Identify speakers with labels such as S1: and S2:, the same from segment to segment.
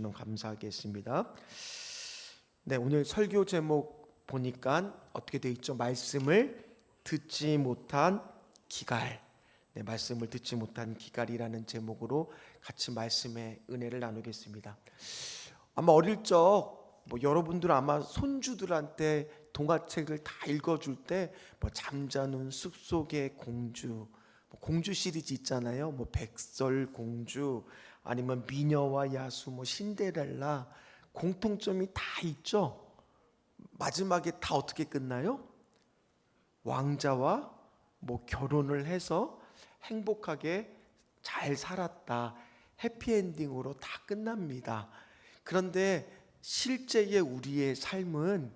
S1: 너무 감사하겠습니다. 네, 오늘 설교 제목 보니까 어떻게 되어 있죠? 말씀을 듣지 못한 기갈. 네, 말씀을 듣지 못한 기갈이라는 제목으로 같이 말씀의 은혜를 나누겠습니다. 아마 어릴 적 여러분들 아마 손주들한테 동화책을 다 읽어줄 때 잠자는 숲속의 공주, 공주 시리즈 있잖아요. 백설공주 아니면 미녀와 야수, 신데렐라, 공통점이 다 있죠. 마지막에 다 어떻게 끝나요? 왕자와 결혼을 해서 행복하게 잘 살았다, 해피엔딩으로 다 끝납니다. 그런데 실제의 우리의 삶은,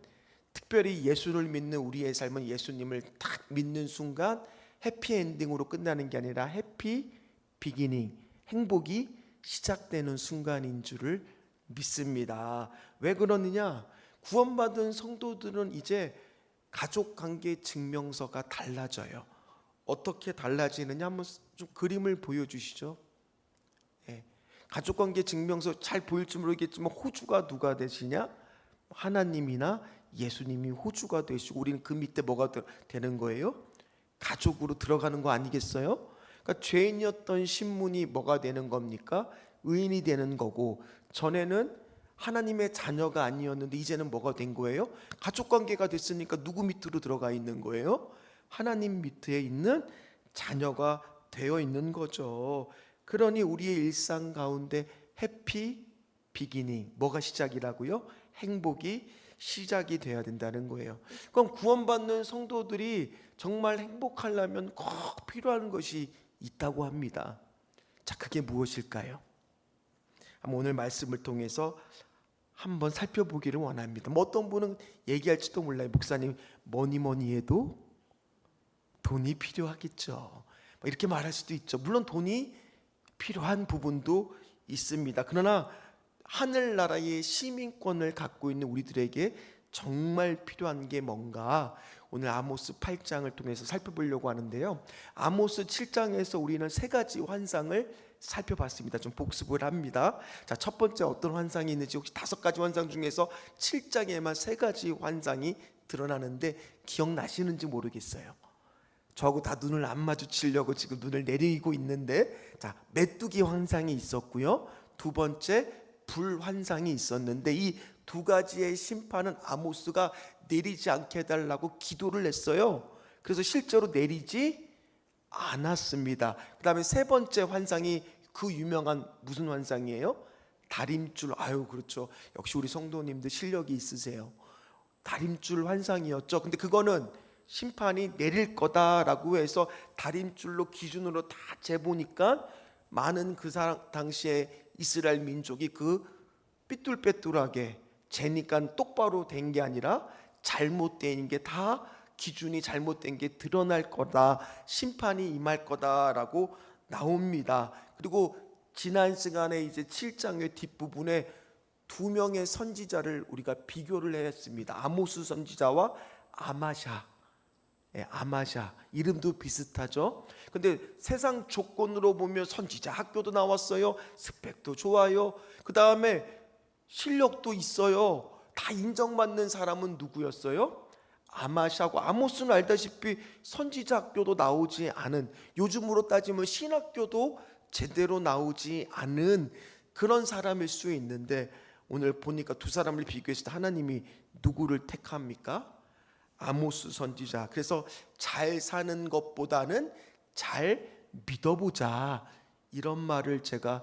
S1: 특별히 예수를 믿는 우리의 삶은 예수님을 딱 믿는 순간 해피엔딩으로 끝나는 게 아니라 해피 비기닝, 행복이 시작되는 순간인 줄을 믿습니다. 왜 그러느냐? 구원받은 성도들은 이제 가족관계 증명서가 달라져요. 어떻게 달라지느냐 한번 좀 그림을 보여주시죠. 가족관계 증명서 잘 보일지 모르겠지만 호주가 누가 되시냐? 하나님이나 예수님이 호주가 되시고 우리는 그 밑에 뭐가 되는 거예요? 가족으로 들어가는 거 아니겠어요? 그러니까 죄인이었던 신문이 뭐가 되는 겁니까? 의인이 되는 거고, 전에는 하나님의 자녀가 아니었는데 이제는 뭐가 된 거예요? 가족관계가 됐으니까 누구 밑으로 들어가 있는 거예요? 하나님 밑에 있는 자녀가 되어 있는 거죠. 그러니 우리의 일상 가운데 해피 비기닝, 뭐가 시작이라고요? 행복이 시작이 돼야 된다는 거예요. 그럼 구원받는 성도들이 정말 행복하려면 꼭 필요한 것이 있다고 합니다. 자, 그게 무엇일까요? 오늘 말씀을 통해서 한번 살펴보기를 원합니다. 어떤 분은 얘기할지도 몰라요. 목사님, 뭐니 해도 돈이 필요하겠죠, 이렇게 말할 수도 있죠. 물론 돈이 필요한 부분도 있습니다. 그러나 하늘나라의 시민권을 갖고 있는 우리들에게 정말 필요한 게 뭔가, 오늘 아모스 8장을 통해서 살펴보려고 하는데요. 아모스 7장에서 우리는 세 가지 환상을 살펴봤습니다. 좀 복습을 합니다. 자, 첫 번째 어떤 환상이 있는지, 혹시 5가지 환상 중에서 7장에만 3가지 환상이 드러나는데 기억나시는지 모르겠어요. 저하고 다 눈을 안 마주치려고 지금 눈을 내리고 있는데, 자, 메뚜기 환상이 있었고요. 두 번째 불 환상이 있었는데, 이 2가지의 심판은 아모스가 내리지 않게 해달라고 기도를 했어요. 그래서 실제로 내리지 않았습니다. 그 다음에 세 번째 환상이 그 유명한 무슨 환상이에요? 다림줄. 아유, 그렇죠. 역시 우리 성도님들 실력이 있으세요. 다림줄 환상이었죠. 근데 그거는 심판이 내릴 거다라고 해서 다림줄로 기준으로 다 재보니까 많은 그 당시에 이스라엘 민족이 그 삐뚤빼뚤하게 재니까 똑바로 된 게 아니라 잘못된 게, 다 기준이 잘못된 게 드러날 거다, 심판이 임할 거다라고 나옵니다. 그리고 지난 시간에 이제 7장의 뒷부분에 2명의 선지자를 우리가 비교를 했습니다. 아모스 선지자와 아마샤. 아마샤, 이름도 비슷하죠. 근데 세상 조건으로 보면 선지자 학교도 나왔어요. 스펙도 좋아요. 그 다음에 실력도 있어요. 다 인정받는 사람은 누구였어요? 아마샤고, 아모스는 알다시피 선지자 학교도 나오지 않은, 요즘으로 따지면 신학교도 제대로 나오지 않은 그런 사람일 수 있는데, 오늘 보니까 두 사람을 비교했을 때 하나님이 누구를 택합니까? 아모스 선지자. 그래서 잘 사는 것보다는 잘 믿어보자, 이런 말을 제가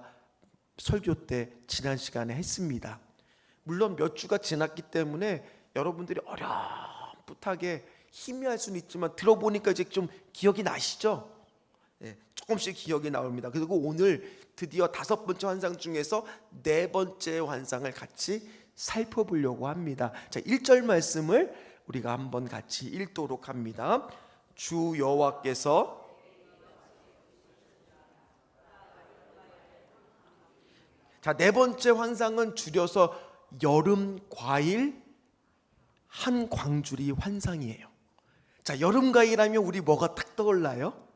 S1: 설교 때 지난 시간에 했습니다. 물론 몇 주가 지났기 때문에 여러분들이 어렴풋하게 희미할 수는 있지만 들어보니까 이제 좀 기억이 나시죠? 조금씩 기억이 나옵니다. 그리고 오늘 드디어 5번째 환상 중에서 4번째 환상을 같이 살펴보려고 합니다. 자, 1절 말씀을 우리가 한번 같이 읽도록 합니다. 주 여호와께서, 자, 4번째 환상은 줄여서 여름 과일 한 광주리 환상이에요. 자, 여름 과일하면 우리 뭐가 딱 떠올라요?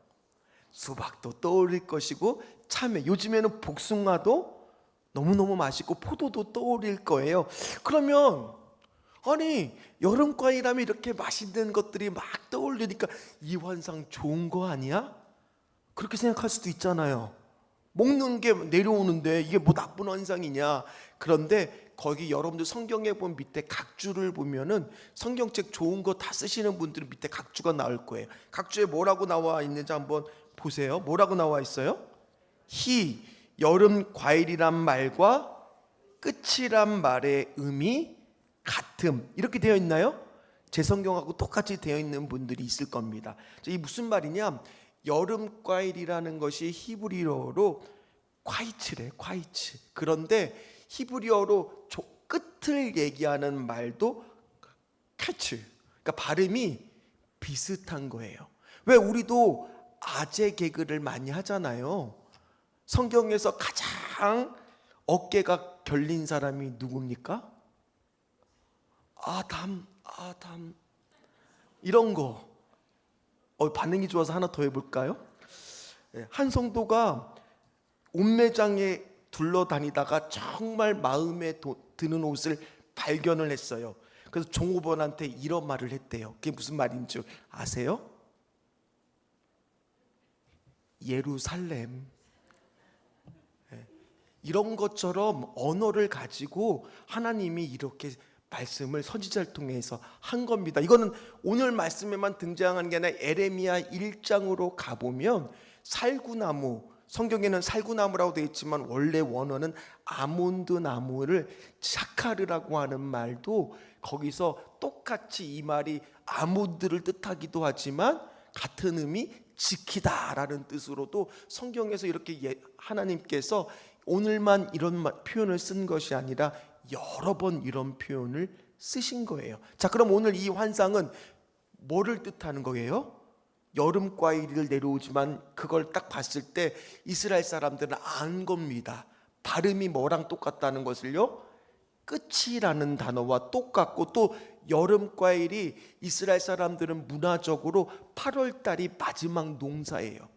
S1: 수박도 떠올릴 것이고, 참외, 요즘에는 복숭아도 너무너무 맛있고 포도도 떠오를 거예요. 그러면 아니 여름 과일하면 이렇게 맛있는 것들이 막 떠올리니까 이 환상 좋은 거 아니야? 그렇게 생각할 수도 있잖아요. 먹는 게 내려오는데 이게 뭐 나쁜 환상이냐? 그런데 거기 여러분들 성경에 보면 밑에 각주를 보면은 성경책 좋은 거 다 쓰시는 분들은 밑에 각주가 나올 거예요. 각주에 뭐라고 나와 있는지 한번 보세요. 뭐라고 나와 있어요? 희 여름 과일이란 말과 끝이란 말의 의미 같음, 이렇게 되어 있나요? 제 성경하고 똑같이 되어 있는 분들이 있을 겁니다. 이 무슨 말이냐? 여름 과일이라는 것이 히브리어로 콰이츠래, 콰이츠. 그런데 히브리어로 끝을 얘기하는 말도 카츠. 그러니까 발음이 비슷한 거예요. 왜 우리도 아재 개그를 많이 하잖아요. 성경에서 가장 어깨가 결린 사람이 누굽니까? 아담 이런 거. 반응이 좋아서 하나 더 해볼까요? 한 성도가 옷매장에 둘러다니다가 정말 마음에 드는 옷을 발견을 했어요. 그래서 종업원한테 이런 말을 했대요. 그게 무슨 말인 줄 아세요? 예루살렘. 이런 것처럼 언어를 가지고 하나님이 이렇게 말씀을 선지자를 통해서 한 겁니다. 이거는 오늘 말씀에만 등장하는 게 아니라 에레미야 1장으로 가보면 살구나무, 성경에는 살구나무라고 되어 있지만 원래 원어는 아몬드 나무를 샤카르라고 하는 말도 거기서 똑같이 이 말이 아몬드를 뜻하기도 하지만 같은 의미 지키다라는 뜻으로도 성경에서 이렇게 하나님께서 오늘만 이런 표현을 쓴 것이 아니라 여러 번 이런 표현을 쓰신 거예요. 자, 그럼 오늘 이 환상은 뭐를 뜻하는 거예요? 여름 과일을 내려오지만 그걸 딱 봤을 때 이스라엘 사람들은 안 겁니다. 발음이 뭐랑 똑같다는 것을요? 끝이라는 단어와 똑같고, 또 여름 과일이 이스라엘 사람들은 문화적으로 8월 달이 마지막 농사예요.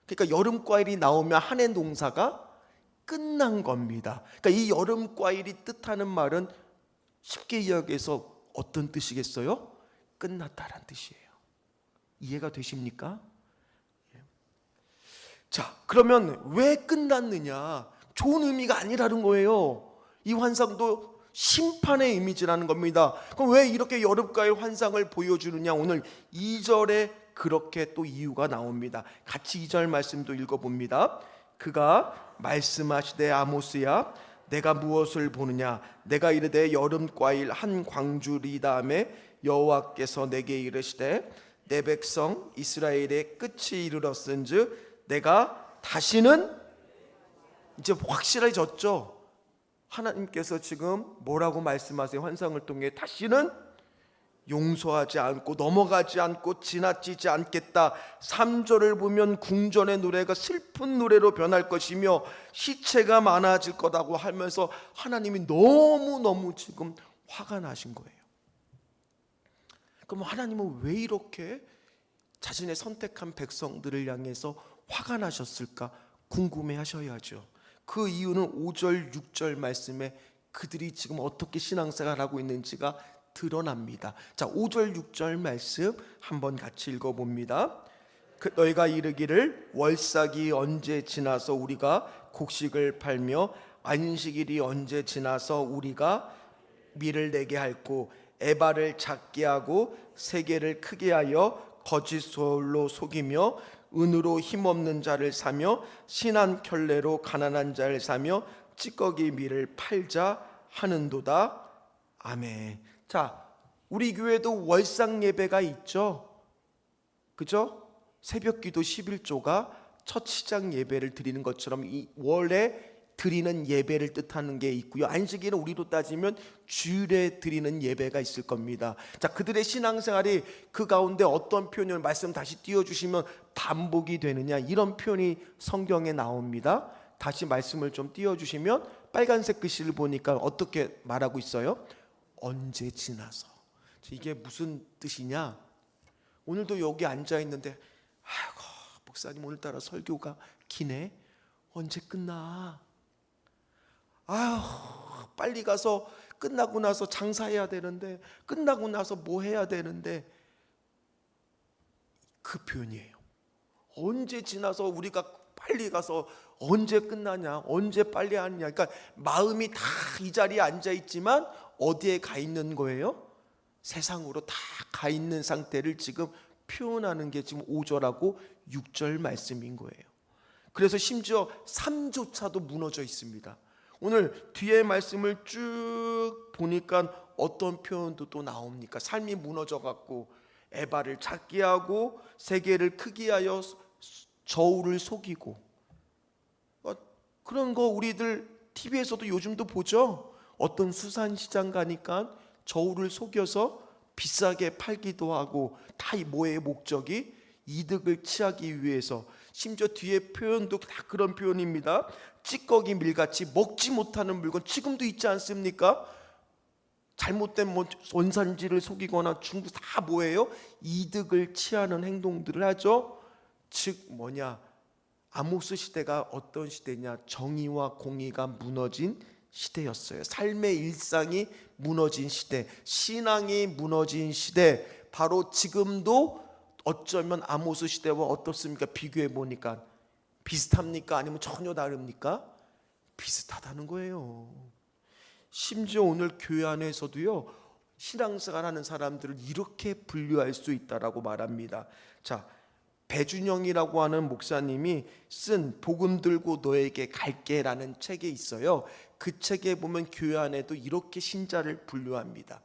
S1: 그러니까 여름 과일이 나오면 한 해 농사가 끝난 겁니다. 그러니까 이 여름 과일이 뜻하는 말은 쉽게 이야기해서 어떤 뜻이겠어요? 끝났다라는 뜻이에요. 이해가 되십니까? 자, 그러면 왜 끝났느냐? 좋은 의미가 아니라는 거예요. 이 환상도 심판의 이미지라는 겁니다. 그럼 왜 이렇게 여름과일 환상을 보여주느냐? 오늘 2절에 그렇게 또 이유가 나옵니다. 같이 2절 말씀도 읽어봅니다. 그가 말씀하시되 아모스야 내가 무엇을 보느냐? 내가 이르되 여름과일 한 광주리다음에 여호와께서 내게 이르시되 내 백성 이스라엘의 끝이 이르렀은즉 내가 다시는, 이제 확실해졌죠. 하나님께서 지금 뭐라고 말씀하세요? 환상을 통해 다시는 용서하지 않고 넘어가지 않고 지나치지 않겠다. 3절을 보면 궁전의 노래가 슬픈 노래로 변할 것이며 시체가 많아질 거라고 하면서 하나님이 너무너무 지금 화가 나신 거예요. 그럼 하나님은 왜 이렇게 자신의 선택한 백성들을 향해서 화가 나셨을까 궁금해 하셔야죠. 그 이유는 5절 6절 말씀에 그들이 지금 어떻게 신앙생활을 하고 있는지가 드러납니다. 자, 5절 6절 말씀 한번 같이 읽어봅니다. 너희가 이르기를 월삭이 언제 지나서 우리가 곡식을 팔며 안식일이 언제 지나서 우리가 밀을 내게 할고 에바를 작게 하고 세계를 크게 하여 거짓소로 속이며 은으로 힘없는 자를 사며 신한 켤레로 가난한 자를 사며 찌꺼기 밀을 팔자 하는도다. 아멘. 자, 우리 교회도 월상 예배가 있죠. 그죠? 새벽기도 11조가 첫 시작 예배를 드리는 것처럼 이 월에 드리는 예배를 뜻하는 게 있고요. 안식일은 우리로 따지면 주일에 드리는 예배가 있을 겁니다. 자, 그들의 신앙생활이 그 가운데 어떤 표현을 말씀 다시 띄워주시면 반복이 되느냐, 이런 표현이 성경에 나옵니다. 다시 말씀을 좀 띄워주시면 빨간색 글씨를 보니까 어떻게 말하고 있어요? 언제 지나서. 이게 무슨 뜻이냐? 오늘도 여기 앉아 있는데 아이고 목사님 오늘따라 설교가 기네. 언제 끝나? 아휴, 빨리 가서 끝나고 나서 장사해야 되는데, 끝나고 나서 뭐 해야 되는데, 그 표현이에요. 언제 지나서 우리가 빨리 가서 언제 끝나냐, 언제 빨리 하느냐. 그러니까 마음이 다 이 자리에 앉아 있지만 어디에 가 있는 거예요? 세상으로 다 가 있는 상태를 지금 표현하는 게 지금 5절하고 6절 말씀인 거예요. 그래서 심지어 삶조차도 무너져 있습니다. 오늘 뒤에 말씀을 쭉 보니까 어떤 표현도 또 나옵니까? 삶이 무너져 갖고 에바를 찾게 하고 세계를 크게 하여 저울을 속이고, 그런 거 우리들 TV에서도 요즘도 보죠. 어떤 수산시장 가니까 저울을 속여서 비싸게 팔기도 하고, 다 뭐의 목적이 이득을 취하기 위해서. 심지어 뒤에 표현도 다 그런 표현입니다. 찌꺼기 밀같이 먹지 못하는 물건 지금도 있지 않습니까? 잘못된 원산지를 속이거나 중국 다 뭐예요? 이득을 취하는 행동들을 하죠. 즉 뭐냐, 아모스 시대가 어떤 시대냐, 정의와 공의가 무너진 시대였어요. 삶의 일상이 무너진 시대, 신앙이 무너진 시대. 바로 지금도 어쩌면 아모스 시대와 어떻습니까? 비교해 보니까 비슷합니까? 아니면 전혀 다릅니까? 비슷하다는 거예요. 심지어 오늘 교회 안에서도요, 신앙생활 하는 사람들을 이렇게 분류할 수 있다라고 말합니다. 자, 배준영이라고 하는 목사님이 쓴 복음 들고 너에게 갈게라는 책에 있어요. 그 책에 보면 교회 안에도 이렇게 신자를 분류합니다.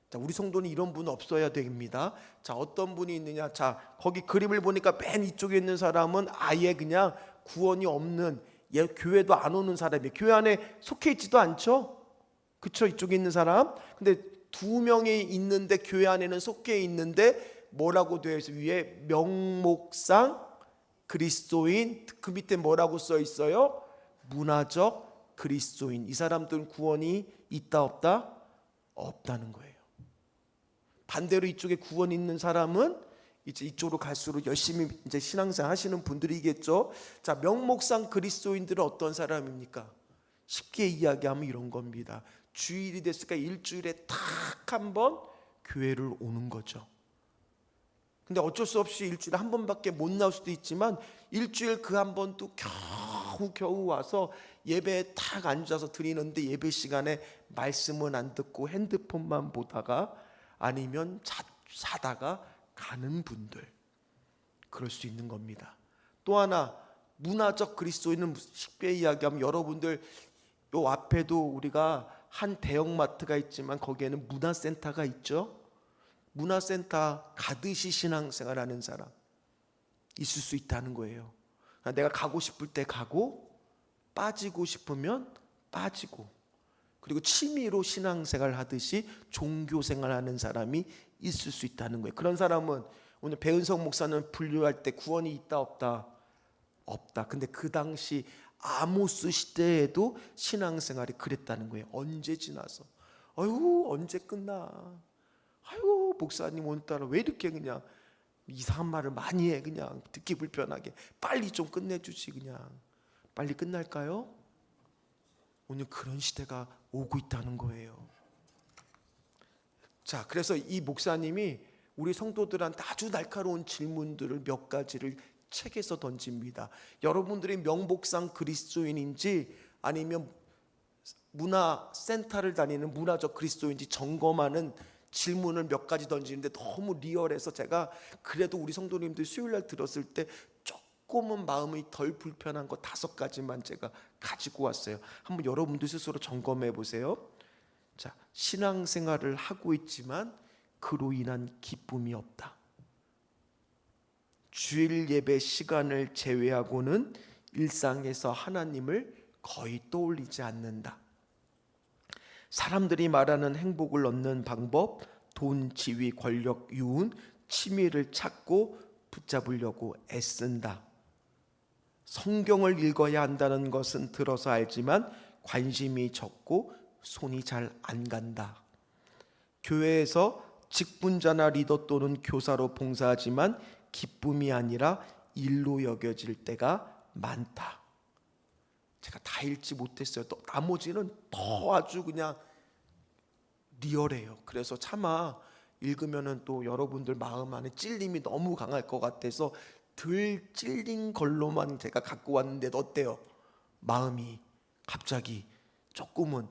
S1: 자, 우리 성도는 이런 분 없어야 됩니다. 자, 어떤 분이 있느냐? 자, 거기 그림을 보니까 맨 이쪽에 있는 사람은 아예 그냥 구원이 없는, 교회도 안 오는 사람이에요. 교회 안에 속해 있지도 않죠. 그쵸? 이쪽에 있는 사람. 근데 두 명이 있는데 교회 안에는 속해 있는데 뭐라고 되어 있어요? 위에 명목상 그리스도인, 그 밑에 뭐라고 써 있어요? 문화적 그리스도인. 이 사람들은 구원이 있다 없다? 없다는 거예요. 반대로 이쪽에 구원 있는 사람은 이제 이쪽으로 갈수록 열심히 이제 신앙생활 하시는 분들이겠죠. 자, 명목상 그리스도인들은 어떤 사람입니까? 쉽게 이야기하면 이런 겁니다. 주일이 됐으니까 일주일에 딱 한 번 교회를 오는 거죠. 근데 어쩔 수 없이 일주일에 한 번밖에 못 나올 수도 있지만 일주일 그 한 번도 겨우 와서 예배에 딱 앉아서 드리는데 예배 시간에 말씀은 안 듣고 핸드폰만 보다가 아니면 자다가 가는 분들, 그럴 수 있는 겁니다. 또 하나, 문화적 그리스도인은 쉽게 이야기하면 여러분들 요 앞에도 우리가 한 대형마트가 있지만 거기에는 문화센터가 있죠. 문화센터 가듯이 신앙생활하는 사람 있을 수 있다는 거예요. 내가 가고 싶을 때 가고 빠지고 싶으면 빠지고, 그리고 취미로 신앙생활 하듯이 종교생활하는 사람이 있을 수 있다는 거예요. 그런 사람은 오늘 배은성 목사는 분류할 때 구원이 있다 없다? 없다. 근데 그 당시 아모스 시대에도 신앙생활이 그랬다는 거예요. 언제 지나서 아유 언제 끝나, 아유 목사님 오늘따라 왜 이렇게 그냥 이상한 말을 많이 해, 그냥 듣기 불편하게 빨리 좀 끝내주지, 그냥 빨리 끝날까요? 오늘 그런 시대가 오고 있다는 거예요. 자, 그래서 이 목사님이 우리 성도들한테 아주 날카로운 질문들을 몇 가지를 책에서 던집니다. 여러분들이 명목상 그리스도인인지 아니면 문화센터를 다니는 문화적 그리스도인지 점검하는 질문을 몇 가지 던지는데 너무 리얼해서 제가 그래도 우리 성도님들 수요일날 들었을 때 조금은 마음이 덜 불편한 거 5가지만 제가 가지고 왔어요. 한번 여러분들 스스로 점검해 보세요. 자, 신앙생활을 하고 있지만 그로 인한 기쁨이 없다. 주일 예배 시간을 제외하고는 일상에서 하나님을 거의 떠올리지 않는다. 사람들이 말하는 행복을 얻는 방법, 돈, 지위, 권력, 유운, 취미를 찾고 붙잡으려고 애쓴다. 성경을 읽어야 한다는 것은 들어서 알지만 관심이 적고 손이 잘 안 간다. 교회에서 직분자나 리더 또는 교사로 봉사하지만 기쁨이 아니라 일로 여겨질 때가 많다. 제가 다 읽지 못했어요. 또 나머지는 더 아주 그냥 리얼해요. 그래서 차마 읽으면은 또 여러분들 마음 안에 찔림이 너무 강할 것 같아서 덜 찔린 걸로만 제가 갖고 왔는데 어때요? 마음이 갑자기 조금은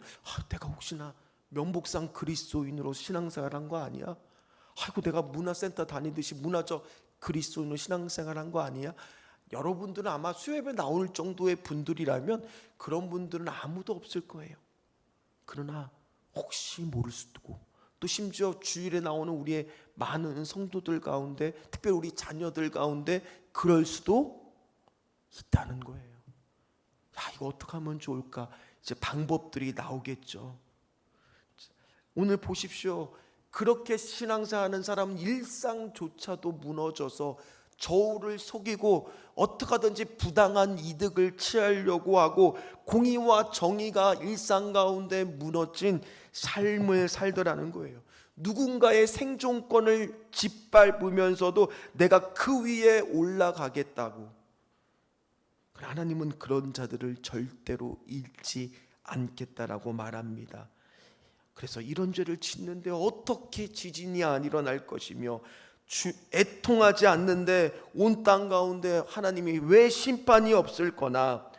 S1: 내가 혹시나 명복상 그리스도인으로 신앙생활한 거 아니야? 아이고 내가 문화센터 다니듯이 문화적 그리스도인으로 신앙생활한 거 아니야? 여러분들은 아마 수협에 나올 정도의 분들이라면 그런 분들은 아무도 없을 거예요. 그러나 혹시 모를 수도 있고 또 심지어 주일에 나오는 우리의 많은 성도들 가운데 특별히 우리 자녀들 가운데 그럴 수도 있다는 거예요. 이거 어떻게 하면 좋을까? 이제 방법들이 나오겠죠. 오늘 보십시오. 그렇게 신앙생활하는 사람은 일상조차도 무너져서 저울을 속이고 어떻게 하든지 부당한 이득을 취하려고 하고 공의와 정의가 일상 가운데 무너진 삶을 살더라는 거예요. 누군가의 생존권을 짓밟으면서도 내가 그 위에 올라가겠다고. 하나님은 그런 자들을 절대로 잃지 않겠다라고 말합니다. 그래서 이런 죄를 짓는데 어떻게 지진이 안 일어날 것이며 애통하지 않는데 온 땅 가운데 하나님이 왜 심판이 없을 거나.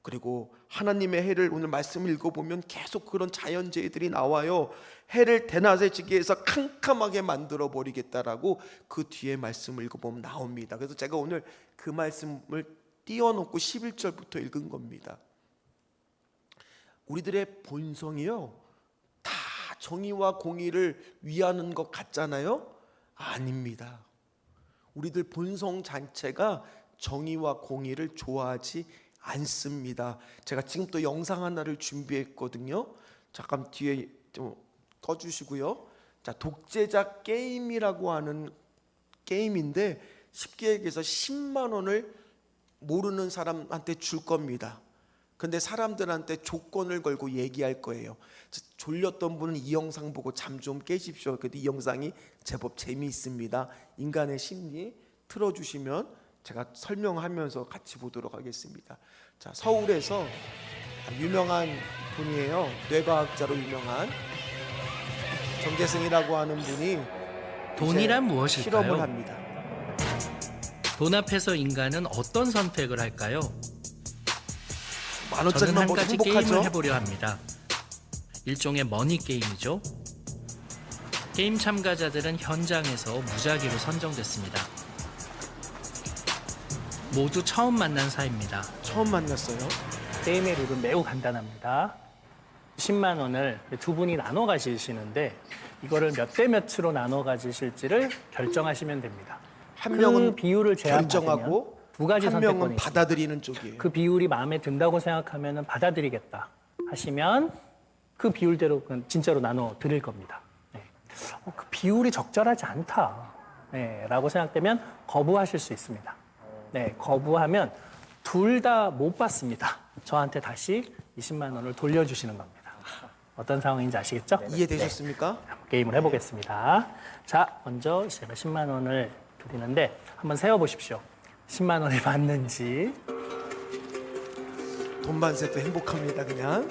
S1: 그리고 하나님의 해를 오늘 말씀을 읽어보면 계속 그런 자연재해들이 나와요. 해를 대낮에 해서 캄캄하게 만들어 버리겠다라고 그 뒤에 말씀을 읽어보면 나옵니다. 그래서 제가 오늘 그 말씀을 띄워놓고 11절부터 읽은 겁니다. 우리들의 본성이요 다 정의와 공의를 위하는 것 같잖아요. 아닙니다. 우리들 본성 자체가 정의와 공의를 좋아하지 않습니다. 제가 지금 또 영상 하나를 준비했거든요. 잠깐 뒤에 좀 꺼주시고요. 자, 독재자 게임이라고 하는 게임인데 쉽게 얘기해서 10만 원을 모르는 사람한테 줄 겁니다. 근데 사람들한테 조건을 걸고 얘기할 거예요. 졸렸던 분은 이 영상 보고 잠 좀 깨십시오. 그래도 이 영상이 제법 재미있습니다. 인간의 심리 틀어주시면 제가 설명하면서 같이 보도록 하겠습니다. 자, 서울에서 유명한 분이에요. 뇌과학자로 유명한 정재승이라고 하는 분이
S2: 돈이란 무엇일까요?
S1: 실험을 합니다.
S2: 돈 앞에서 인간은 어떤 선택을 할까요?
S1: 만
S2: 저는
S1: 원짜리만
S2: 한
S1: 먹으면
S2: 가지
S1: 행복하죠.
S2: 게임을 해보려 합니다. 일종의 머니 게임이죠. 게임 참가자들은 현장에서 무작위로 선정됐습니다. 모두 처음 만난 사이입니다.
S1: 처음 만났어요.
S3: 게임의 룰은 매우 간단합니다. 10만 원을 두 분이 나눠 가지시는데 이거를 몇 대 몇으로 나눠 가지실지를 결정하시면 됩니다.
S1: 한
S3: 그
S1: 명은
S3: 비율을
S1: 결정하고
S3: 두 가지
S1: 한
S3: 선택권이
S1: 명은
S3: 있습니다.
S1: 받아들이는 쪽이에요.
S3: 그 비율이 마음에 든다고 생각하면 받아들이겠다 하시면 그 비율대로 그냥 진짜로 나눠 드릴 겁니다. 네. 그 비율이 적절하지 않다 라고 생각되면 거부하실 수 있습니다. 네, 거부하면 둘 다 못 받습니다. 저한테 다시 20만 원을 돌려주시는 겁니다. 어떤 상황인지 아시겠죠?
S1: 이해되셨습니까?
S3: 게임을 해보겠습니다. 자, 먼저 제가 10만 원을 드리는데 한번 세어보십시오. 10만 원이 맞는지.
S1: 돈만 세도 행복합니다. 그냥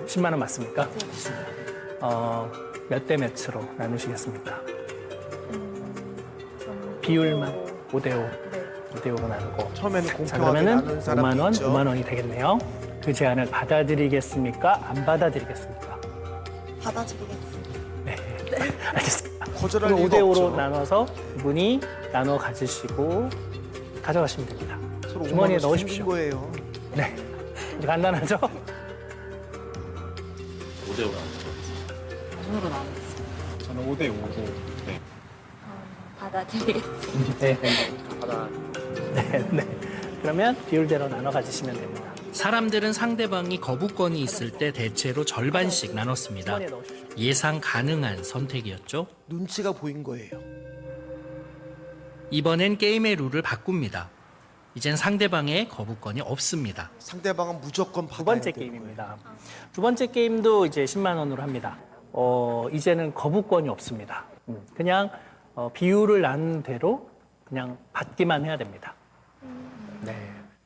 S3: 10만 원 맞습니까? 몇 대 몇으로 나누시겠습니까? 비율만 5대5. 5대5로 나누고.
S1: 처음에는
S3: 자,
S1: 공평하게
S3: 그러면은
S1: 나누는 사람도
S3: 5만 원,
S1: 있죠.
S3: 5만 원이 되겠네요. 그 제안을 받아들이겠습니까? 안 받아들이겠습니까?
S4: 받아주겠습니다.
S3: 네. 알겠습니다.
S1: 거절할
S3: 그럼
S1: 이유가
S3: 5대5로
S1: 없죠.
S3: 나눠서 이분이 나눠 가지시고 가져가시면 됩니다.
S1: 서로 5만
S3: 주머니에
S1: 원씩
S3: 넣으십시오.
S1: 생긴 거예요.
S3: 네. 이제 간단하죠?
S5: 5대5로 나누죠.
S4: 돈으로 나누겠습니다.
S5: 저는 5대5로. 네.
S4: 받아드리겠습니다.
S3: 네. 네. 네. 그러면 비율대로 나눠 가지시면 됩니다.
S2: 사람들은 상대방이 거부권이 있을 때 대체로 절반씩 나눴습니다.
S3: 주머니에 넣으십시오.
S2: 예상 가능한 선택이었죠.
S1: 눈치가 보인 거예요.
S2: 이번엔 게임의 룰을 바꿉니다. 이젠 상대방의 거부권이 없습니다.
S1: 상대방은 무조건 받아야
S3: 두 번째
S1: 되는
S3: 게임입니다. 두 번째 게임도 이제 10만 원으로 합니다. 이제는 거부권이 없습니다. 그냥 비율을 나눈 대로 그냥 받기만 해야 됩니다. 네.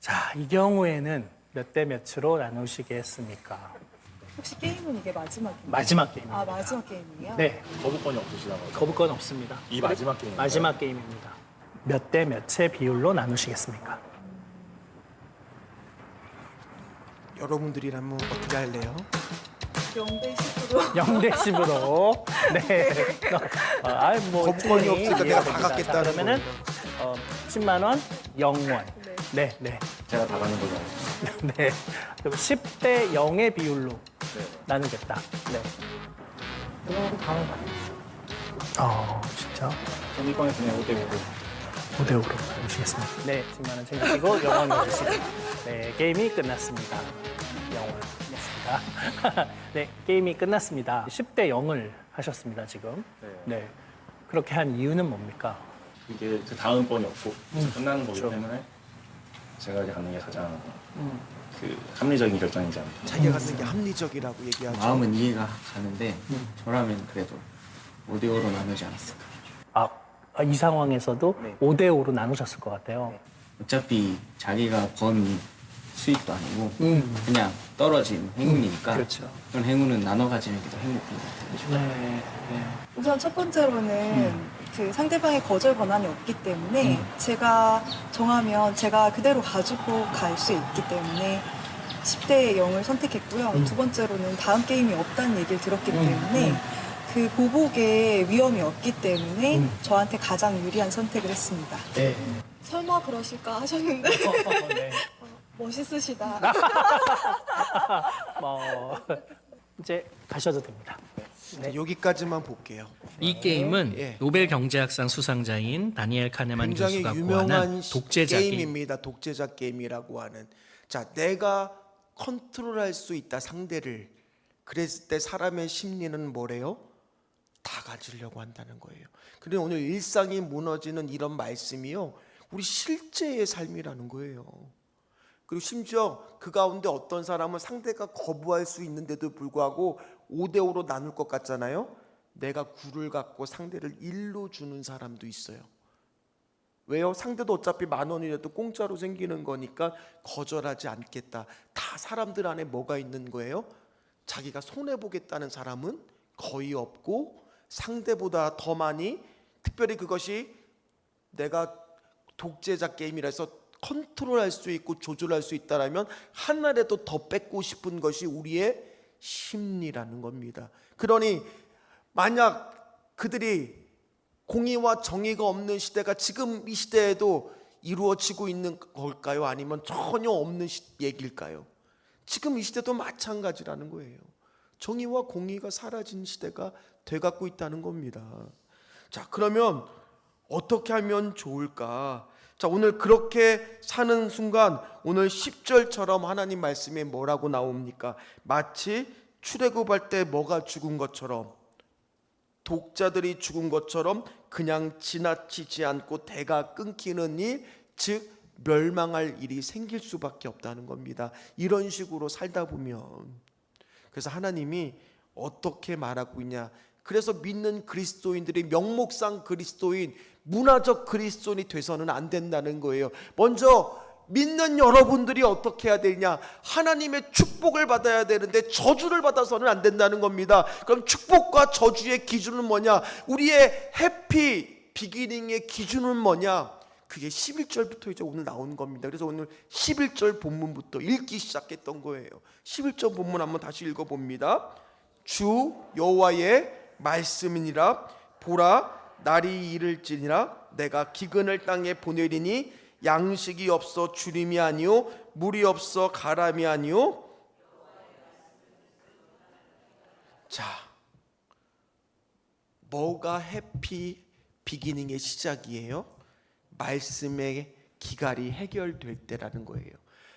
S3: 자, 이 경우에는 몇 대 몇으로 나누시겠습니까?
S4: 혹시 게임은 이게 마지막이에요?
S3: 마지막 게임입니다.
S4: 아, 마지막 게임이에요?
S3: 네,
S5: 거부권이 없으시다고.
S3: 거부권 없습니다.
S5: 이 마지막 게임.
S3: 마지막 게임입니다. 몇 대 몇의 비율로 나누시겠습니까?
S1: 여러분들이라면 어떻게 할래요?
S4: 0대 10으로.
S3: 0대 10으로. 네. 뭐
S1: 거부권이
S3: 충분히
S1: 없으니까 내가
S3: 이해가
S1: 다
S3: 됩니다.
S1: 갖겠다는
S3: 자, 그러면은 10만 원, 0원. 네, 네.
S5: 제가 다 가는 거죠.
S3: 네. 그럼 10대 0의 비율로 나누겠다. 네.
S5: 그럼 다음
S3: 진짜?
S5: 전 이번에 그냥 5대 5로.
S3: 5대 5로 나누시겠습니다. 네, 10만 원 챙기시고 0원 주시고. 네, 게임이 끝났습니다. 0원. 네, 게임이 끝났습니다. 10대 0을 하셨습니다, 지금. 네. 그렇게 한 이유는 뭡니까?
S5: 이게 그 다음 번이 없고 끝나는 거기 때문에 제가 이제 가는 게 가장 그 합리적인 결정이지 않을까.
S1: 자기가 갖는 게 합리적이라고 얘기하죠.
S6: 마음은 이해가 가는데 저라면 그래도 5대 5로 나누지 않았을까.
S3: 이 상황에서도
S6: 네.
S3: 5대 5로 나누셨을 것 같아요.
S6: 어차피 자기가 번 수익도 아니고 그냥 떨어진 행운이니까
S3: 그렇죠.
S6: 그런 행운은 나눠 가지는 게 더 행복한 것 같아요.
S3: 네.
S4: 우선 첫 번째로는 그 상대방의 거절 권한이 없기 때문에 제가 정하면 제가 그대로 가지고 갈 수 있기 때문에 10대 0을 선택했고요. 두 번째로는 다음 게임이 없다는 얘기를 들었기 때문에 그 보복에 위험이 없기 때문에 저한테 가장 유리한 선택을 했습니다.
S3: 네.
S4: 설마 그러실까 하셨는데
S3: 네.
S4: 멋있으시다.
S3: 이제 가셔도 됩니다.
S1: 자, 여기까지만 볼게요.
S2: 이 게임은
S1: 예.
S2: 노벨 경제학상 수상자인 다니엘 카네만
S1: 굉장히
S2: 교수가
S1: 유명한
S2: 고안한 독재자 게임.
S1: 게임입니다. 독재자 게임이라고 하는. 자, 내가 컨트롤할 수 있다 상대를. 그랬을 때 사람의 심리는 뭐래요? 다 가지려고 한다는 거예요. 그런데 오늘 일상이 무너지는 이런 말씀이요, 우리 실제의 삶이라는 거예요. 그리고 심지어 그 가운데 어떤 사람은 상대가 거부할 수 있는데도 불구하고 5대 5로 나눌 것 같잖아요. 내가 9를 갖고 상대를 1로 주는 사람도 있어요. 왜요? 상대도 어차피 10,000원이라도 공짜로 생기는 거니까 거절하지 않겠다. 다 사람들 안에 뭐가 있는 거예요? 자기가 손해보겠다는 사람은 거의 없고, 상대보다 더 많이, 특별히 그것이 내가 독재자 게임이라 해서 컨트롤할 수 있고 조절할 수 있다라면 하나라도 더 뺏고 싶은 것이 우리의 심리라는 겁니다. 그러니 만약 그들이 공의와 정의가 없는 시대가 지금 이 시대에도 이루어지고 있는 걸까요? 아니면 전혀 없는 얘기일까요? 지금 이 시대도 마찬가지라는 거예요. 정의와 공의가 사라진 시대가 돼갖고 있다는 겁니다. 자, 그러면 어떻게 하면 좋을까? 자, 오늘 그렇게 사는 순간 오늘 10절처럼 하나님 말씀에 뭐라고 나옵니까? 마치 출애굽할 때 뭐가 죽은 것처럼, 독자들이 죽은 것처럼 그냥 지나치지 않고 대가 끊기는 일, 즉 멸망할 일이 생길 수밖에 없다는 겁니다. 이런 식으로 살다 보면. 그래서 하나님이 어떻게 말하고 있냐? 그래서 믿는 그리스도인들이 명목상 그리스도인, 문화적 그리스도인이 돼서는 안 된다는 거예요. 먼저 믿는 여러분들이 어떻게 해야 되냐? 하나님의 축복을 받아야 되는데 저주를 받아서는 안 된다는 겁니다. 그럼 축복과 저주의 기준은 뭐냐? 우리의 해피 비기닝의 기준은 뭐냐? 그게 11절부터 이제 오늘 나온 겁니다. 그래서 오늘 11절 본문부터 읽기 시작했던 거예요. 11절 본문 한번 다시 읽어봅니다. 주 여호와의 말씀이니라. 보라, 날이 이를지니라. 내가 기근을 땅에 보내리니 양식이 없어 주림이 아니요 물이 없어 가람이 아니요. 자, 뭐가 해피 비기닝의 시작이에요? 말씀의 기갈이 해결될 때라는 거예요.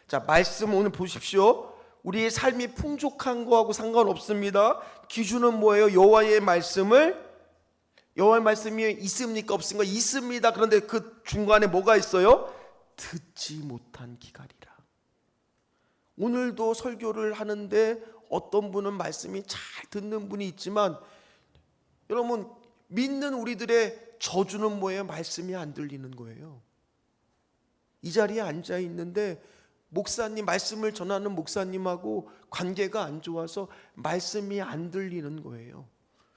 S1: 자, 말씀 오늘 보십시오. 우리의 삶이 풍족한 거하고 상관없습니다. 기준은 뭐예요? 여호와의 말씀을, 여호와의 말씀이 있습니까? 없습니까? 있습니다. 그런데 그 중간에 뭐가 있어요? 듣지 못한 기갈이라. 오늘도 설교를 하는데 어떤 분은 말씀이 잘 듣는 분이 있지만, 여러분 믿는 우리들의 저주는 뭐예요? 말씀이 안 들리는 거예요. 이 자리에 앉아 있는데 목사님, 말씀을 전하는 목사님하고 관계가 안 좋아서 말씀이 안 들리는 거예요.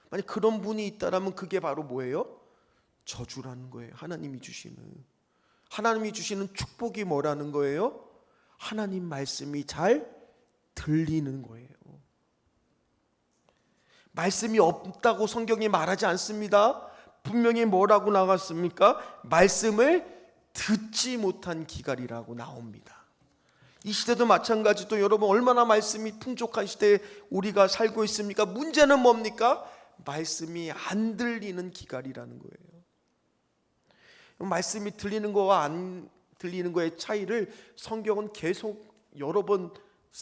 S1: 만약 그런 분이 있다라면 그게 바로 뭐예요? 저주라는 거예요. 하나님이 주시는 축복이 뭐라는 거예요? 하나님 말씀이 잘 들리는 거예요. 말씀이 없다고 성경이 말하지 않습니다. 분명히 뭐라고 나왔습니까? 말씀을 듣지 못한 기갈이라고 나옵니다. 이 시대도 마찬가지도 여러분 얼마나 말씀이 풍족한 시대에 우리가 살고 있습니까? 문제는 뭡니까? 말씀이 안 들리는 기갈이라는 거예요. 말씀이 들리는 거와 안 들리는 거의 차이를 성경은 계속 여러 번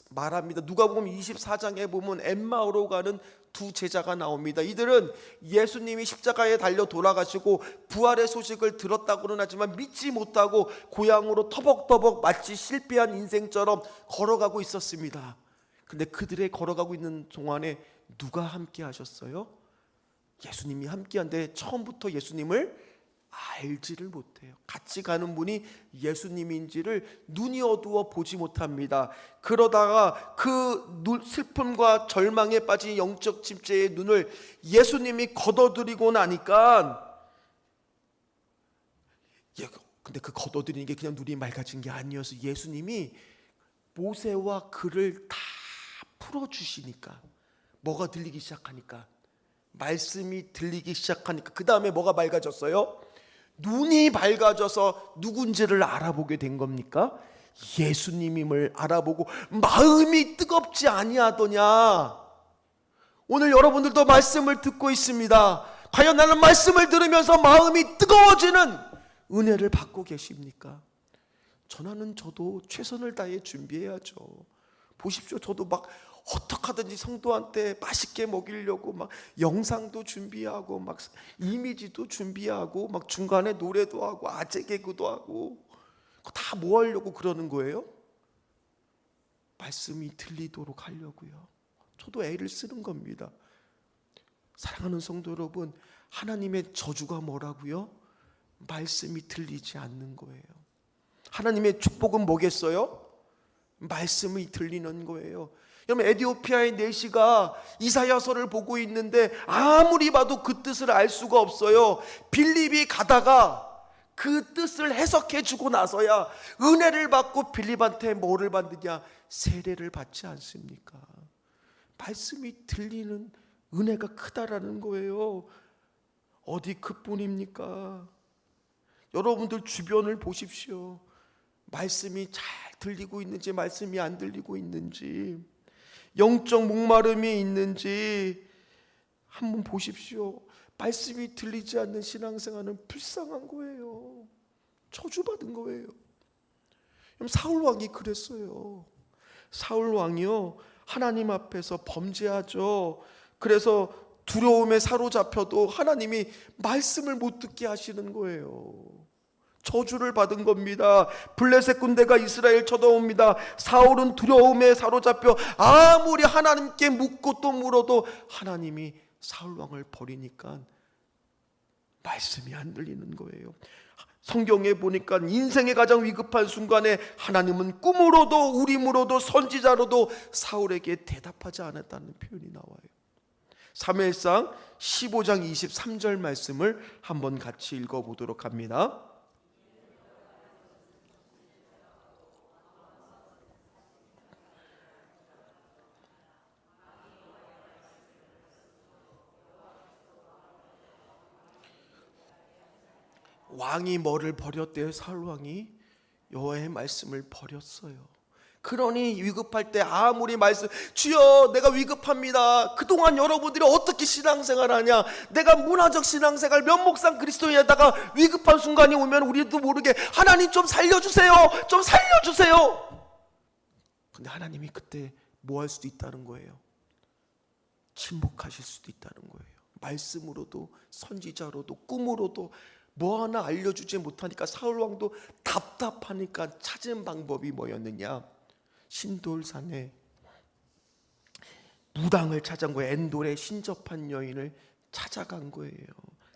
S1: 말합니다. 누가복음 24장에 보면 엠마오로 가는 두 제자가 나옵니다. 이들은 예수님이 십자가에 달려 돌아가시고 부활의 소식을 들었다고는 하지만 믿지 못하고 고향으로 터벅터벅 마치 실패한 인생처럼 걸어가고 있었습니다. 근데 그들의 걸어가고 있는 동안에 누가 함께 하셨어요? 예수님이 함께한데 처음부터 예수님을 알지를 못해요. 같이 가는 분이 예수님인지를 눈이 어두워 보지 못합니다. 그러다가 그 슬픔과 절망에 빠진 영적 침체의 눈을 예수님이 걷어들이고 나니까, 근데 그 걷어들이는 게 그냥 눈이 맑아진 게 아니어서 예수님이 모세와 글을 다 풀어주시니까, 뭐가 들리기 시작하니까, 말씀이 들리기 시작하니까 그 다음에 뭐가 밝아졌어요? 눈이 밝아져서 누군지를 알아보게 된 겁니까? 예수님임을 알아보고 마음이 뜨겁지 아니하더냐. 오늘 여러분들도 말씀을 듣고 있습니다. 과연 나는 말씀을 들으면서 마음이 뜨거워지는 은혜를 받고 계십니까? 전하는 저도 최선을 다해 준비해야죠. 보십시오. 저도 막 어떻게 하든지 성도한테 맛있게 먹이려고 막 영상도 준비하고 막 이미지도 준비하고 막 중간에 노래도 하고 아재 개그도 하고 다 뭐 하려고 그러는 거예요? 말씀이 들리도록 하려고요. 저도 애를 쓰는 겁니다. 사랑하는 성도 여러분, 하나님의 저주가 뭐라고요? 말씀이 들리지 않는 거예요. 하나님의 축복은 뭐겠어요? 말씀이 들리는 거예요. 여러분, 에티오피아의 내시가 이사야서를 보고 있는데 아무리 봐도 그 뜻을 알 수가 없어요. 빌립이 가다가 그 뜻을 해석해 주고 나서야 은혜를 받고 빌립한테 뭐를 받느냐? 세례를 받지 않습니까? 말씀이 들리는 은혜가 크다라는 거예요. 어디 그뿐입니까? 여러분들 주변을 보십시오. 말씀이 잘 들리고 있는지 말씀이 안 들리고 있는지, 영적 목마름이 있는지 한번 보십시오. 말씀이 들리지 않는 신앙생활은 불쌍한 거예요. 저주받은 거예요. 사울 왕이 그랬어요. 사울 왕이요, 하나님 앞에서 범죄하죠. 그래서 두려움에 사로잡혀도 하나님이 말씀을 못 듣게 하시는 거예요. 저주를 받은 겁니다. 블레셋 군대가 이스라엘 쳐다옵니다. 사울은 두려움에 사로잡혀 아무리 하나님께 묻고 또 물어도 하나님이 사울 왕을 버리니까 말씀이 안 들리는 거예요. 성경에 보니까 인생의 가장 위급한 순간에 하나님은 꿈으로도 우림으로도 선지자로도 사울에게 대답하지 않았다는 표현이 나와요. 사무엘상 15장 23절 말씀을 한번 같이 읽어보도록 합니다. 왕이 뭐를 버렸대요? 사울 왕이 여호와의 말씀을 버렸어요. 그러니 위급할 때 아무리 말씀, 주여 내가 위급합니다. 그동안 여러분들이 어떻게 신앙생활하냐, 내가 문화적 신앙생활 면목상 그리스도인에다가 위급한 순간이 오면 우리도 모르게 하나님 좀 살려주세요, 좀 살려주세요. 근데 하나님이 그때 뭐 할 수도 있다는 거예요? 침묵하실 수도 있다는 거예요. 말씀으로도 선지자로도 꿈으로도 뭐 하나 알려주지 못하니까 사울 왕도 답답하니까 찾은 방법이 뭐였느냐? 신돌산에 무당을 찾아간 거예요. 엔돌에 신접한 여인을 찾아간 거예요.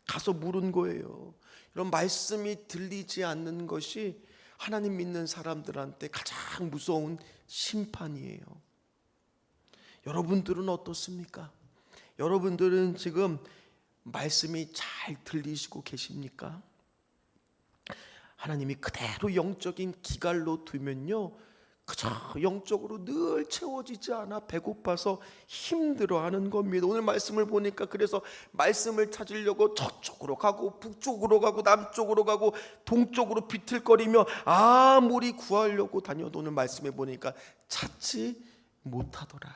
S1: 가서 물은 거예요. 이런 말씀이 들리지 않는 것이 하나님 믿는 사람들한테 가장 무서운 심판이에요. 여러분들은 어떻습니까? 여러분들은 지금 말씀이 잘 들리시고 계십니까? 하나님이 그대로 영적인 기갈로 두면요, 그저 영적으로 늘 채워지지 않아 배고파서 힘들어하는 겁니다. 오늘 말씀을 보니까 그래서 말씀을 찾으려고 저쪽으로 가고 북쪽으로 가고 남쪽으로 가고 동쪽으로 비틀거리며 아무리 구하려고 다녀도 오늘 말씀에 보니까 찾지 못하더라.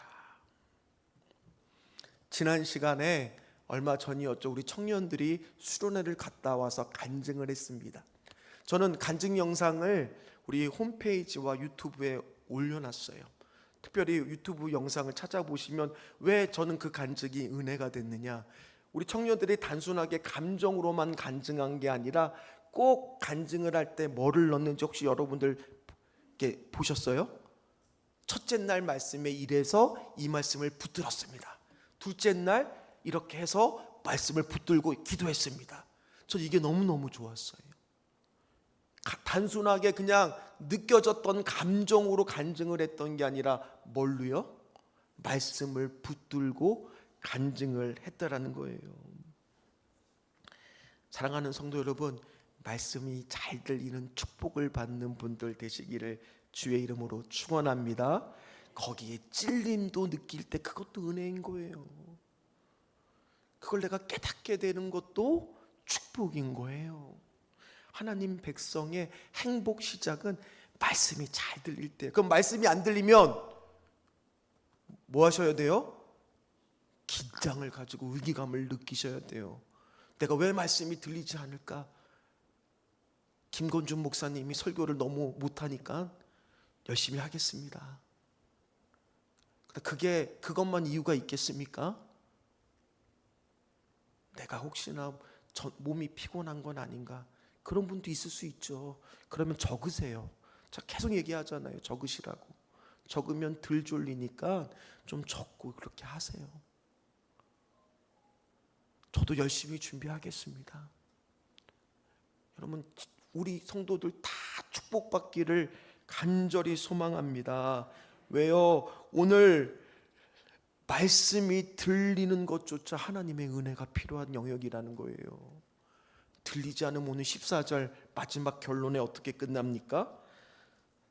S1: 지난 시간에 얼마 전이었죠. 우리 청년들이 수련회를 갔다 와서 간증을 했습니다. 저는 간증 영상을 우리 홈페이지와 유튜브에 올려놨어요. 특별히 유튜브 영상을 찾아보시면 왜 저는 그 간증이 은혜가 됐느냐, 우리 청년들이 단순하게 감정으로만 간증한 게 아니라 꼭 간증을 할 때 뭐를 넣는지 혹시 여러분들 이렇게 보셨어요? 첫째 날 말씀에 이래서 이 말씀을 붙들었습니다. 둘째 날 이렇게 해서 말씀을 붙들고 기도했습니다. 저 이게 너무너무 좋았어요. 단순하게 그냥 느껴졌던 감정으로 간증을 했던 게 아니라 뭘로요? 말씀을 붙들고 간증을 했다라는 거예요. 사랑하는 성도 여러분, 말씀이 잘 들리는 축복을 받는 분들 되시기를 주의 이름으로 축원합니다. 거기에 찔림도 느낄 때 그것도 은혜인 거예요. 그걸 내가 깨닫게 되는 것도 축복인 거예요. 하나님 백성의 행복 시작은 말씀이 잘 들릴 때. 그럼 말씀이 안 들리면 뭐 하셔야 돼요? 긴장을 가지고 위기감을 느끼셔야 돼요. 내가 왜 말씀이 들리지 않을까? 김건준 목사님이 설교를 너무 못하니까 열심히 하겠습니다. 그것만 이유가 있겠습니까? 내가 혹시나 몸이 피곤한 건 아닌가? 그런 분도 있을 수 있죠. 그러면 적으세요. 자, 계속 얘기하잖아요. 적으시라고. 적으면 덜 졸리니까 좀 적고 그렇게 하세요. 저도 열심히 준비하겠습니다. 여러분, 우리 성도들 다 축복받기를 간절히 소망합니다. 왜요? 오늘 말씀이 들리는 것조차 하나님의 은혜가 필요한 영역이라는 거예요. 들리지 않으면 오늘 14절 마지막 결론에 어떻게 끝납니까?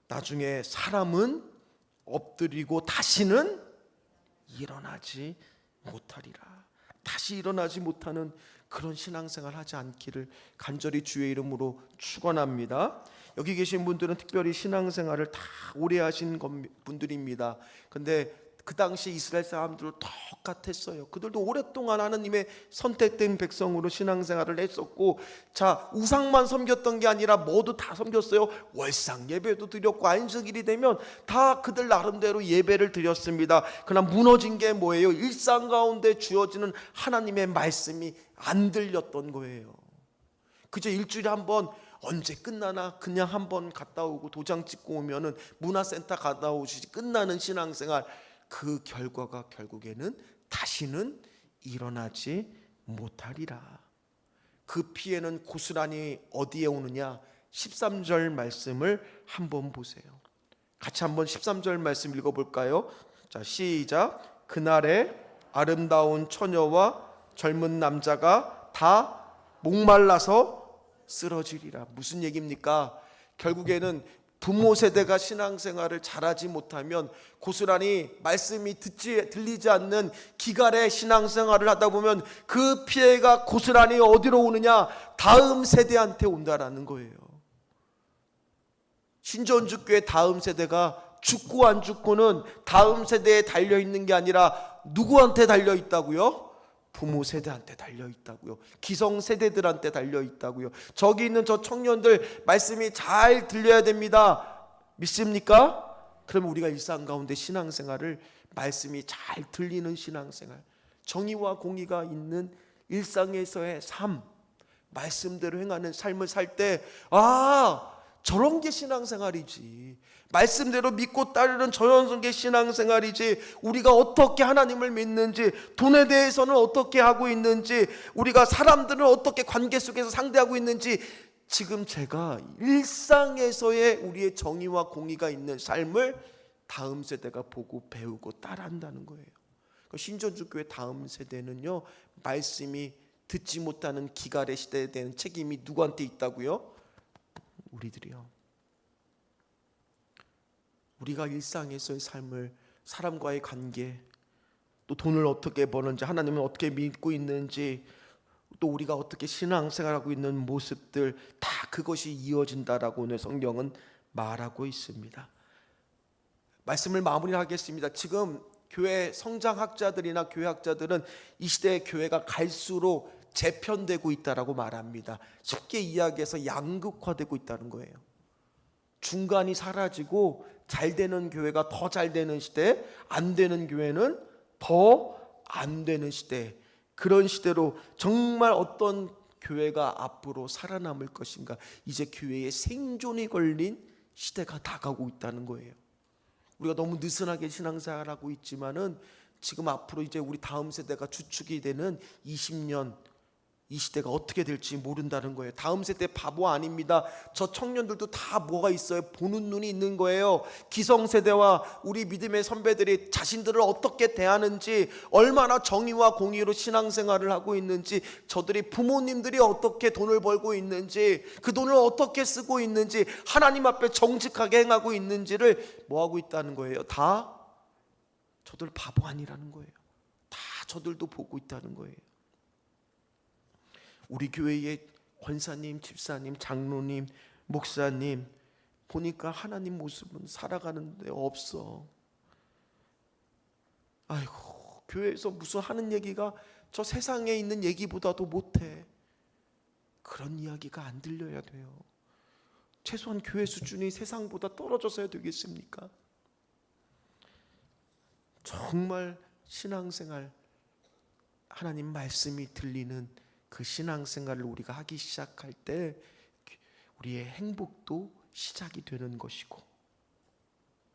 S1: 나중에 사람은 엎드리고 다시는 일어나지 못하리라. 다시 일어나지 못하는 그런 신앙생활 하지 않기를 간절히 주의 이름으로 축원합니다. 여기 계신 분들은 특별히 신앙생활을 다 오래 하신 분들입니다. 근데 그 당시 이스라엘 사람들도 똑같았어요. 그들도 오랫동안 하나님의 선택된 백성으로 신앙생활을 했었고, 자, 우상만 섬겼던 게 아니라 모두 다 섬겼어요. 월상 예배도 드렸고 안식일이 되면 다 그들 나름대로 예배를 드렸습니다. 그러나 무너진 게 뭐예요? 일상 가운데 주어지는 하나님의 말씀이 안 들렸던 거예요. 그저 일주일에 한 번 언제 끝나나 그냥 한 번 갔다 오고 도장 찍고 오면은 문화센터 갔다 오시지 끝나는 신앙생활, 그 결과가 결국에는 다시는 일어나지 못하리라. 그 피해는 고스란히 어디에 오느냐? 13절 말씀을 한번 보세요. 같이 한번 13절 말씀 읽어볼까요? 자, 시작. 그날에 아름다운 처녀와 젊은 남자가 다 목말라서 쓰러지리라. 무슨 얘기입니까? 결국에는 부모 세대가 신앙생활을 잘하지 못하면 고스란히 말씀이 들리지 않는 기갈의 신앙생활을 하다 보면 그 피해가 고스란히 어디로 오느냐? 다음 세대한테 온다라는 거예요. 신전주교회 다음 세대가 죽고 안 죽고는 다음 세대에 달려있는 게 아니라 누구한테 달려있다고요? 부모 세대한테 달려있다고요. 기성 세대들한테 달려있다고요. 저기 있는 저 청년들 말씀이 잘 들려야 됩니다. 믿습니까? 그러면 우리가 일상 가운데 신앙생활을 말씀이 잘 들리는 신앙생활, 정의와 공의가 있는 일상에서의 삶, 말씀대로 행하는 삶을 살 때 저런 게 신앙생활이지, 말씀대로 믿고 따르는 저런 게 신앙생활이지, 우리가 어떻게 하나님을 믿는지, 돈에 대해서는 어떻게 하고 있는지, 우리가 사람들은 어떻게 관계 속에서 상대하고 있는지 지금 제가 일상에서의 우리의 정의와 공의가 있는 삶을 다음 세대가 보고 배우고 따라한다는 거예요. 신전주교회 다음 세대는요, 말씀이 듣지 못하는 기갈의 시대에 대한 책임이 누구한테 있다고요? 우리들이요. 우리가 일상에서의 삶을, 사람과의 관계, 또 돈을 어떻게 버는지, 하나님은 어떻게 믿고 있는지, 또 우리가 어떻게 신앙생활하고 있는 모습들, 다 그것이 이어진다라고 오늘 성경은 말하고 있습니다. 말씀을 마무리하겠습니다. 지금 교회 성장학자들이나 교회학자들은 이 시대의 교회가 갈수록 재편되고 있다라고 말합니다. 쉽게 이야기해서 양극화되고 있다는 거예요. 중간이 사라지고 잘 되는 교회가 더 잘 되는 시대, 안 되는 교회는 더 안 되는 시대, 그런 시대로 정말 어떤 교회가 앞으로 살아남을 것인가, 이제 교회의 생존이 걸린 시대가 다가오고 있다는 거예요. 우리가 너무 느슨하게 신앙생활을 하고 있지만은 지금 앞으로 이제 우리 다음 세대가 주축이 되는 20년, 이 시대가 어떻게 될지 모른다는 거예요. 다음 세대 바보 아닙니다. 저 청년들도 다 뭐가 있어요? 보는 눈이 있는 거예요. 기성세대와 우리 믿음의 선배들이 자신들을 어떻게 대하는지, 얼마나 정의와 공의로 신앙생활을 하고 있는지, 저들이 부모님들이 어떻게 돈을 벌고 있는지, 그 돈을 어떻게 쓰고 있는지, 하나님 앞에 정직하게 행하고 있는지를 뭐 하고 있다는 거예요? 다 저들 바보 아니라는 거예요. 다 저들도 보고 있다는 거예요. 우리 교회의 권사님, 집사님, 장로님, 목사님 보니까 하나님 모습은 살아가는데 없어. 아이고, 교회에서 무슨 하는 얘기가 저 세상에 있는 얘기보다도 못해. 그런 이야기가 안 들려야 돼요. 최소한 교회 수준이 세상보다 떨어져서야 되겠습니까? 정말 신앙생활, 하나님 말씀이 들리는 그 신앙생활을 우리가 하기 시작할 때 우리의 행복도 시작이 되는 것이고,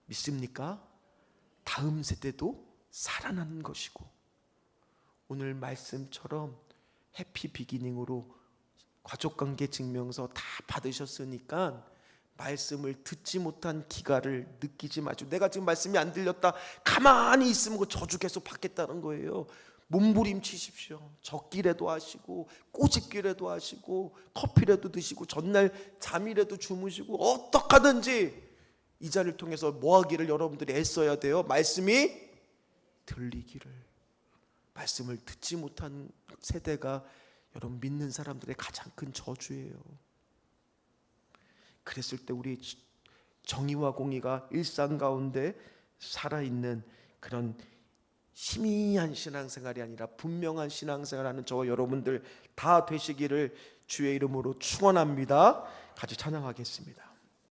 S1: 믿습니까? 다음 세대도 살아나는 것이고, 오늘 말씀처럼 해피 비기닝으로 가족관계 증명서 다 받으셨으니까 말씀을 듣지 못한 기갈을 느끼지 마시고, 내가 지금 말씀이 안 들렸다 가만히 있으면 그 저주 계속 받겠다는 거예요. 몸부림치십시오. 적기라도 하시고, 꼬집기라도 하시고, 커피라도 드시고, 전날 잠이라도 주무시고, 어떻게 하든지 이 자리를 통해서 뭐 하기를 여러분들이 애써야 돼요? 말씀이 들리기를. 말씀을 듣지 못한 세대가 여러분 믿는 사람들의 가장 큰 저주예요. 그랬을 때 우리 정의와 공의가 일상 가운데 살아있는 그런 희미한 신앙생활이 아니라 분명한 신앙생활하는 저와 여러분들 다 되시기를 주의 이름으로 축원합니다. 같이 찬양하겠습니다.